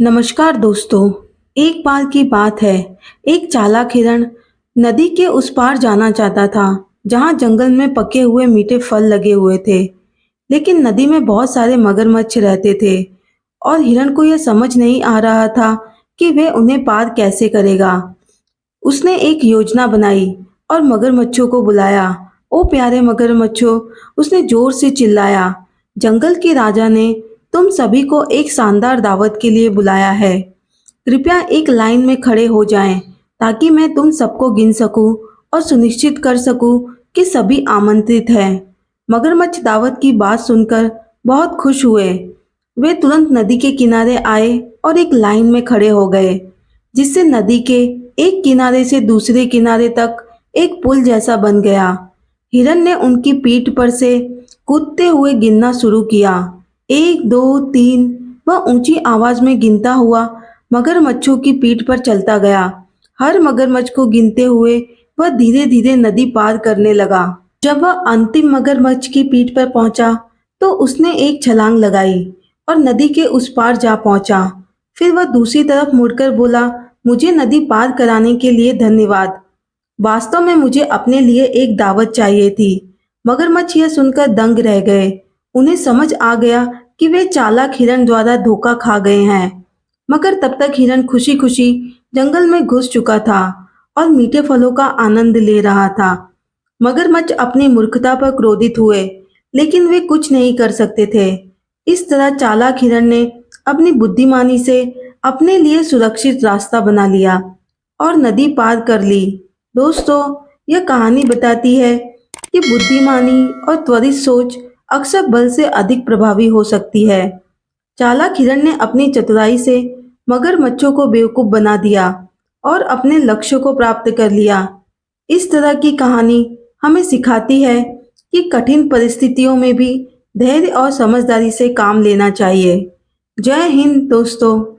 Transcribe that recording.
नमस्कार दोस्तों। एक बार की बात है। एक चालाक हिरण नदी के उस पार जाना चाहता था, जहां जंगल में पके हुए मीठे फल लगे हुए थे। लेकिन नदी में बहुत सारे मगरमच्छ रहते थे और हिरण को यह समझ नहीं आ रहा था कि वह उन्हें पार कैसे करेगा। उसने एक योजना बनाई और मगरमच्छों को बुलाया। ओ प्यारे मगरमच्छों, उसने जोर से चिल्लाया। जंगल के राजा ने तुम सभी को एक शानदार दावत के लिए बुलाया है। कृपया एक लाइन में खड़े हो जाएं ताकि मैं तुम सबको गिन सकूं और सुनिश्चित कर सकूं कि सभी आमंत्रित हैं। मगरमच्छ दावत की बात सुनकर बहुत खुश हुए। वे तुरंत नदी के किनारे आए और एक लाइन में खड़े हो गए, जिससे नदी के एक किनारे से दूसरे किनारे तक एक पुल जैसा बन गया। हिरन ने उनकी पीठ पर से कूदते हुए गिनना शुरू किया। एक, दो, तीन। वह ऊंची आवाज में गिनता हुआ मगरमच्छों की पीठ पर चलता गया। हर मगरमच्छ को गिनते हुए वह धीरे धीरे नदी पार करने लगा। जब वह अंतिम मगरमच्छ की पीठ पर पहुंचा, तो उसने एक छलांग लगाई और नदी के उस पार जा पहुंचा। फिर वह दूसरी तरफ मुड़कर बोला, मुझे नदी पार कराने के लिए धन्यवाद। वास्तव में मुझे अपने लिए एक दावत चाहिए थी। मगरमच्छ यह सुनकर दंग रह गए। उन्हें समझ आ गया कि वे चालाक हिरण द्वारा धोखा खा गए हैं। मगर तब तक हिरण खुशी खुशी जंगल में घुस चुका था और मीठे फलों का आनंद ले रहा था। मगरमच्छ अपनी मूर्खता पर क्रोधित हुए, लेकिन वे कुछ नहीं कर सकते थे। इस तरह चालाक हिरण ने अपनी बुद्धिमानी से अपने लिए सुरक्षित रास्ता बना लिया और नदी पार कर ली। दोस्तों, यह कहानी बताती है कि बुद्धिमानी और त्वरित सोच अक्सर बल से अधिक प्रभावी हो सकती है। चालाक हिरण ने अपनी चतुराई से मगरमच्छों को बेवकूफ बना दिया और अपने लक्ष्य को प्राप्त कर लिया। इस तरह की कहानी हमें सिखाती है कि कठिन परिस्थितियों में भी धैर्य और समझदारी से काम लेना चाहिए। जय हिंद दोस्तों।